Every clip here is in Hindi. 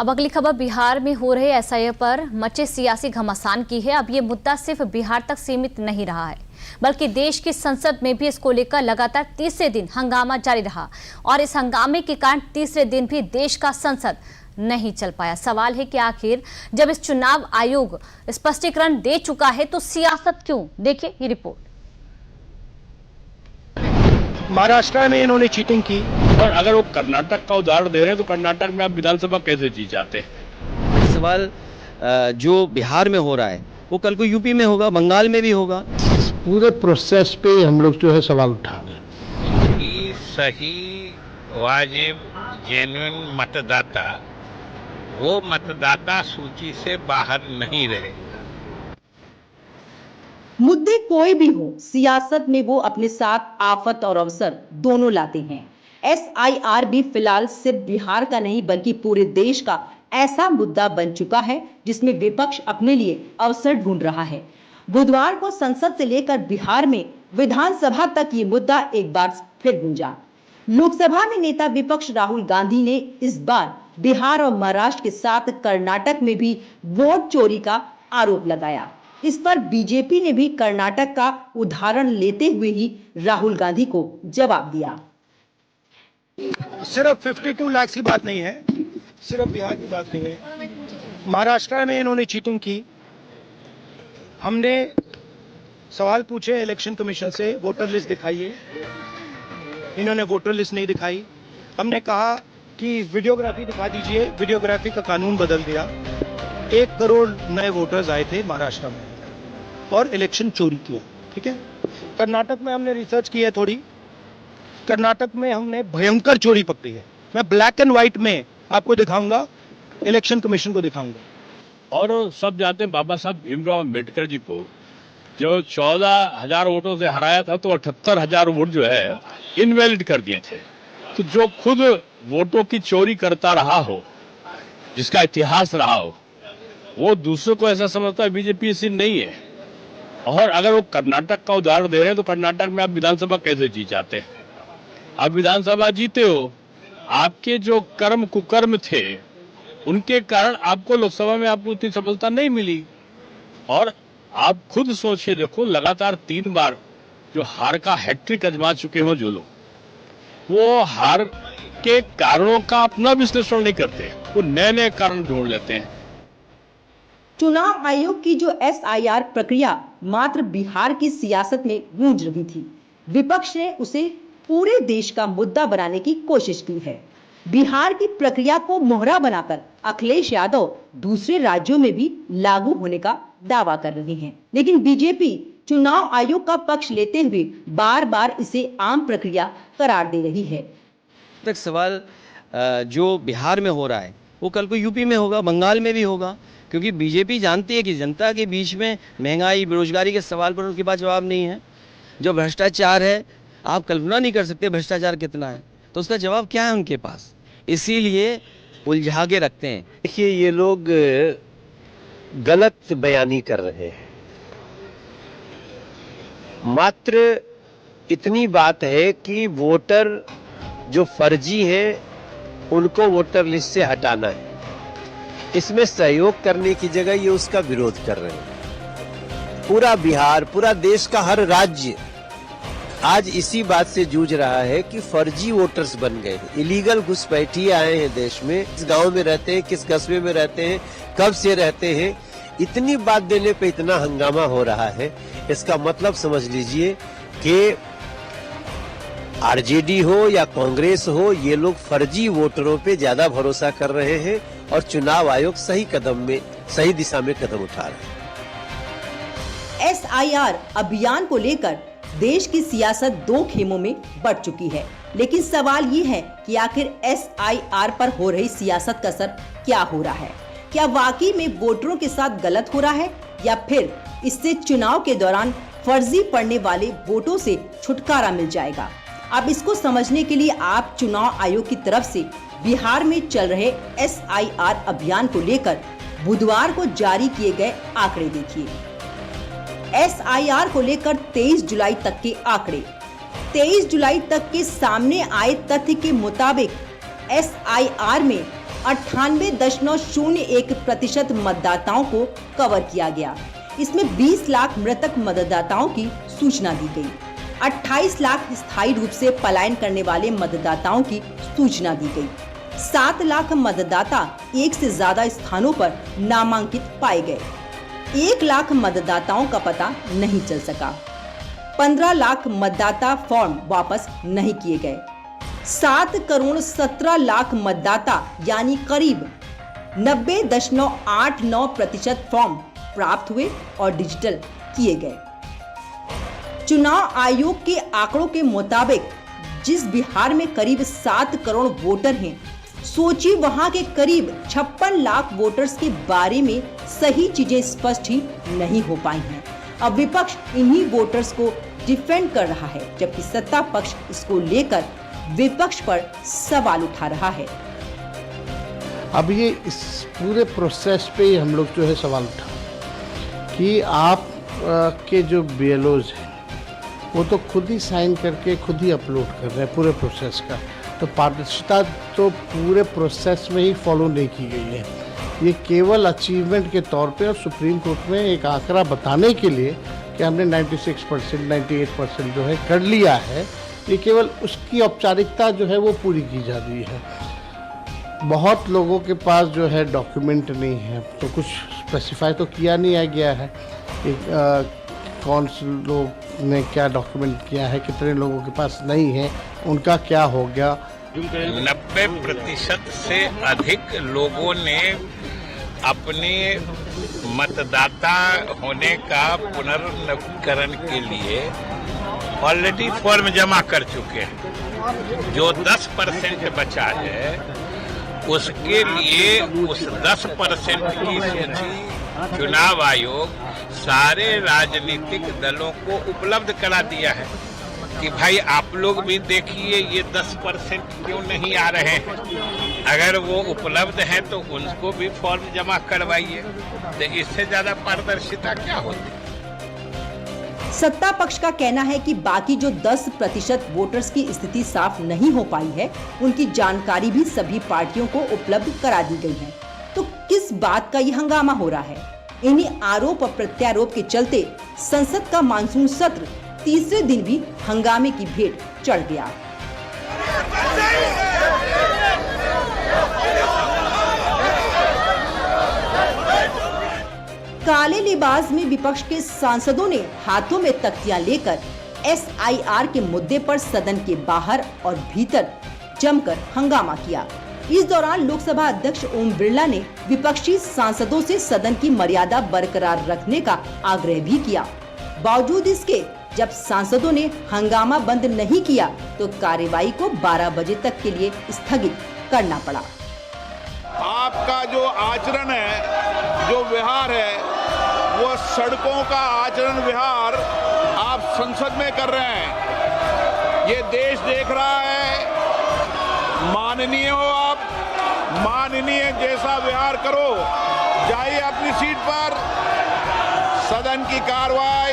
अब अगली खबर बिहार में हो रहे एसआईआर पर मचे सियासी घमासान की है। अब ये मुद्दा सिर्फ बिहार तक सीमित नहीं रहा है, बल्कि देश की संसद में भी इसको लेकर लगातार तीसरे दिन हंगामा जारी रहा और इस हंगामे के कारण तीसरे दिन भी देश का संसद नहीं चल पाया। सवाल है कि आखिर जब इस चुनाव आयोग स्पष्टीकरण दे चुका है तो सियासत क्यों? देखिए ये रिपोर्ट। महाराष्ट्र में इन्होंने चीटिंग की और अगर वो कर्नाटक का उदाहरण दे रहे हैं तो कर्नाटक में आप विधानसभा कैसे जीत जाते हैं? सवाल जो बिहार में हो रहा है वो कल को यूपी में होगा, बंगाल में भी होगा। पूरे प्रोसेस पे हम लोग जो है सवाल उठा रहे हैं। सही वाजिब जेन्युइन मतदाता वो मतदाता सूची से बाहर नहीं रहे। मुद्दे कोई भी हो, सियासत में वो अपने साथ आफत और अवसर दोनों लाते हैं। एसआईआर भी फिलहाल सिर्फ बिहार का नहीं बल्कि पूरे देश का ऐसा मुद्दा बन चुका है जिसमें विपक्ष अपने लिए अवसर ढूंढ रहा है। बुधवार को संसद से लेकर बिहार में विधानसभा तक ये मुद्दा एक बार फिर गूंजा। लोकसभा में नेता विपक्ष राहुल गांधी ने इस बार बिहार और महाराष्ट्र के साथ कर्नाटक में भी वोट चोरी का आरोप लगाया। इस पर बीजेपी ने भी कर्नाटक का उदाहरण लेते हुए ही राहुल गांधी को जवाब दिया। सिर्फ 52 लाख की बात नहीं है, सिर्फ बिहार की बात नहीं है। महाराष्ट्र में इन्होंने चीटिंग की। हमने सवाल पूछे इलेक्शन कमीशन से, वोटर लिस्ट दिखाइए। इन्होंने वोटर लिस्ट नहीं दिखाई। हमने कहा कि वीडियोग्राफी दिखा दीजिए, वीडियोग्राफी का कानून बदल दिया। 1 करोड़ नए वोटर्स आए थे महाराष्ट्र में और इलेक्शन चोरी किया। ठीक है, कर्नाटक में हमने रिसर्च की है थोड़ी। कर्नाटक में हमने भयंकर चोरी पकड़ी है। मैं ब्लैक एंड व्हाइट में आपको दिखाऊंगा, इलेक्शन कमीशन को दिखाऊंगा। और सब जानते हैं बाबा साहब भीमराव अम्बेडकर जी को जो 14,000 वोटों से हराया था तो 78,000 वोट जो है इनवैलिड कर दिए थे। तो जो खुद वोटों की चोरी करता रहा हो, जिसका इतिहास रहा हो, वो दूसरों को ऐसा समझता है बीजेपी इसी नहीं है। और अगर वो कर्नाटक का उदाहरण दे रहे हैं तो कर्नाटक में आप विधानसभा कैसे जीत जाते हैं? आप विधानसभा जीते हो, आपके जो कर्म कुकर्म थे उनके कारण आपको लोकसभा में आपको उतनी सफलता नहीं मिली। और आप खुद सोचिए, देखो लगातार 3 बार जो हार का हैट्रिक आजमा चुके हो जो लोग, वो हार के कारणों का अपना विश्लेषण नहीं करते, वो नए नए कारण ढूंढ लेते हैं। चुनाव आयोग की जो एसआईआर प्रक्रिया मात्र बिहार की सियासत में गूंज रही थी, विपक्ष ने उसे पूरे देश का मुद्दा बनाने की कोशिश की है। बिहार की प्रक्रिया को मोहरा बनाकर अखिलेश यादव दूसरे राज्यों में भी लागू होने का दावा कर रहे हैं, लेकिन बीजेपी चुनाव आयोग का पक्ष लेते हुए बार बार इसे आम प्रक्रिया करार दे रही है। तक सवाल जो बिहार में हो रहा है वो कल को यूपी में होगा, बंगाल में भी होगा, क्योंकि बीजेपी जानती है कि जनता के बीच में महंगाई, बेरोजगारी के सवाल पर उनके पास जवाब नहीं है। जो भ्रष्टाचार है, आप कल्पना नहीं कर सकते भ्रष्टाचार कितना है, तो उसका जवाब क्या है उनके पास, इसीलिए उलझा के रखते हैं। देखिए, ये लोग गलत बयानी कर रहे हैं। मात्र इतनी बात है कि वोटर जो फर्जी हैं उनको वोटर लिस्ट से हटाना है। इसमें सहयोग करने की जगह ये उसका विरोध कर रहे हैं। पूरा बिहार, पूरा देश का हर राज्य आज इसी बात से जूझ रहा है कि फर्जी वोटर्स बन गए, इलीगल घुसपैठिए आए हैं देश में। किस गांव में रहते हैं, किस कस्बे में रहते हैं, कब से रहते हैं, इतनी बात देने पे इतना हंगामा हो रहा है। इसका मतलब समझ लीजिए कि आरजेडी हो या कांग्रेस हो, ये लोग फर्जी वोटरों पे ज्यादा भरोसा कर रहे हैं और चुनाव आयोग सही दिशा में कदम उठा रहे हैं। एसआईआर अभियान को लेकर देश की सियासत 2 खेमों में बंट चुकी है, लेकिन सवाल ये है कि आखिर एसआईआर पर हो रही सियासत का असर क्या हो रहा है? क्या वाकई में वोटरों के साथ गलत हो रहा है या फिर इससे चुनाव के दौरान फर्जी पड़ने वाले वोटों से छुटकारा मिल जाएगा? अब इसको समझने के लिए आप चुनाव आयोग की तरफ से बिहार में चल रहे एसआईआर अभियान को लेकर बुधवार को जारी किए गए आंकड़े देखिए। एसआईआर को लेकर 23 जुलाई तक के आंकड़े। 23 जुलाई तक के सामने आए तथ्य के मुताबिक एसआईआर में 98.01% मतदाताओं को कवर किया गया। इसमें 20 लाख मृतक मतदाताओं की सूचना दी गई। 28 लाख स्थायी रूप से पलायन करने वाले मतदाताओं की सूचना दी गई। 7 लाख मतदाता एक से ज्यादा स्थानों पर नामांकित पाए गए। 1 लाख मतदाताओं का पता नहीं चल सका। 15 लाख मतदाता फॉर्म वापस नहीं किए गए। 7,17,00,000 मतदाता यानी करीब 90.89% फॉर्म प्राप्त हुए और डिजिटल किए गए। चुनाव आयोग के आंकड़ों के मुताबिक जिस बिहार में करीब 7 करोड़ वोटर हैं, सोचिए वहां के करीब 56 लाख वोटर्स के बारे में सही चीजें स्पष्ट ही नहीं हो पाई हैं। अब विपक्ष इन्हीं वोटर्स को डिफेंड कर रहा है, जबकि सत्ता पक्ष इसको लेकर विपक्ष पर सवाल उठा रहा है। अब ये इस पूरे प्रोसेस पे ही हम लोग जो है सवाल उठा कि आप के जो BLOs हैं वो तो खुद ही साइन करके खुद ही अपलोड कर रहे हैं पूरे प्रोसेस का, तो पारदर्शिता तो पूरे प्रोसेस में ही फॉलो नहीं की गई है। ये केवल अचीवमेंट के तौर पे और सुप्रीम कोर्ट में एक आंकड़ा बताने के लिए कि हमने 96%, 98% जो है कर लिया है, ये केवल उसकी औपचारिकता जो है वो पूरी की जा रही है। बहुत लोगों के पास जो है डॉक्यूमेंट नहीं है, तो कुछ स्पेसिफाई तो किया नहीं गया है कि कौन से लोग ने क्या डॉक्यूमेंट किया है, कितने लोगों के पास नहीं है, उनका क्या हो गया। 90% से अधिक लोगों ने अपने मतदाता होने का पुनर्नवीकरण के लिए ऑलरेडी फॉर्म जमा कर चुके हैं। जो 10% बचा है उसके लिए उस 10% की सूची चुनाव आयोग सारे राजनीतिक दलों को उपलब्ध करा दिया है कि भाई आप लोग भी देखिए ये 10% क्यों नहीं आ रहे हैं। अगर वो उपलब्ध है तो उनको भी फॉर्म जमा करवाइए, तो इससे ज्यादा पारदर्शिता क्या होती। सत्ता पक्ष का कहना है कि बाकी जो 10% वोटर्स की स्थिति साफ नहीं हो पाई है, उनकी जानकारी भी सभी पार्टियों को उपलब्ध करा दी गई है। तो किस बात का ये हंगामा हो रहा है? इन्हीं आरोप और प्रत्यारोप के चलते संसद का मानसून सत्र तीसरे दिन भी हंगामे की भेंट चढ़ गया। काले लिबास में विपक्ष के सांसदों ने हाथों में तख्तियां लेकर SIR के मुद्दे पर सदन के बाहर और भीतर जमकर हंगामा किया। इस दौरान लोकसभा अध्यक्ष ओम बिरला ने विपक्षी सांसदों से सदन की मर्यादा बरकरार रखने का आग्रह भी किया। बावजूद इसके जब सांसदों ने हंगामा बंद नहीं किया तो कार्यवाही को 12 बजे तक के लिए स्थगित करना पड़ा। आपका जो आचरण है, जो व्यवहार है, वो सड़कों का आचरण व्यवहार आप संसद में कर रहे हैं। ये देश देख रहा है। माननीय हो आप, माननीय जैसा व्यवहार करो, जाइए अपनी सीट पर। सदन की कार्रवाई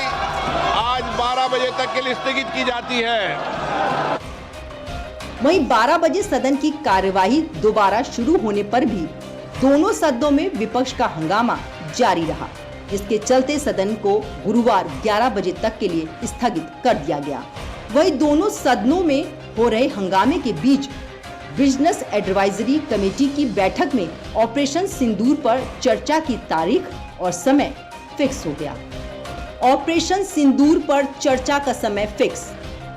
आज 12 बजे तक के लिए स्थगित की जाती है। वहीं 12 बजे सदन की कार्यवाही दोबारा शुरू होने पर भी दोनों सदनों में विपक्ष का हंगामा जारी रहा, जिसके चलते सदन को गुरुवार 11 बजे तक के लिए स्थगित कर दिया गया। वहीं दोनों सदनों में हो रहे हंगामे के बीच बिजनेस एडवाइजरी कमेटी की बैठक में ऑपरेशन सिंदूर पर चर्चा की तारीख और समय फिक्स हो गया। ऑपरेशन सिंदूर पर चर्चा का समय फिक्स।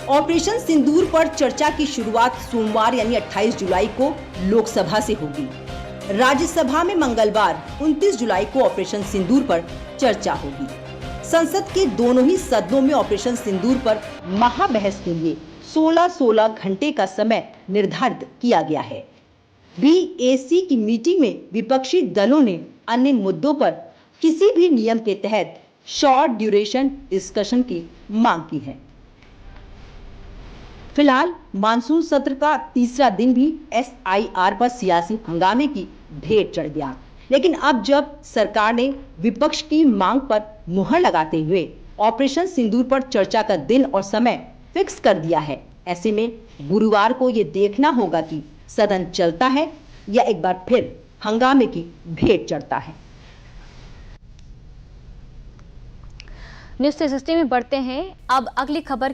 ऑपरेशन सिंदूर पर चर्चा की शुरुआत सोमवार यानी 28 जुलाई को लोकसभा से होगी। राज्यसभा में मंगलवार 29 जुलाई को ऑपरेशन सिंदूर पर चर्चा होगी। संसद के दोनों ही सदनों में ऑपरेशन सिंदूर पर महाबहस के लिए 16 घंटे का समय निर्धारित किया गया है। BAC की मीटिंग में विपक्षी दलों ने अन्य मुद्दों पर किसी भी नियम के तहत शॉर्ट ड्यूरेशन डिस्कशन की मांग की है। फिलहाल मानसून सत्र का तीसरा दिन भी SIR पर सियासी हंगामे की भेंट चढ़ गया, लेकिन अब जब सरकार ने विपक्ष की मांग पर मुहर लगाते हुए ऑपरेशन सिंदूर पर चर्चा का दिन और समय फिक्स कर दिया है, ऐसे में गुरुवार को ये देखना होगा कि सदन चलता है या एक बार फिर हंगामे की भेंट चढ़ता है। न्यूज़ 360 में बढ़ते हैं अब अगली खबर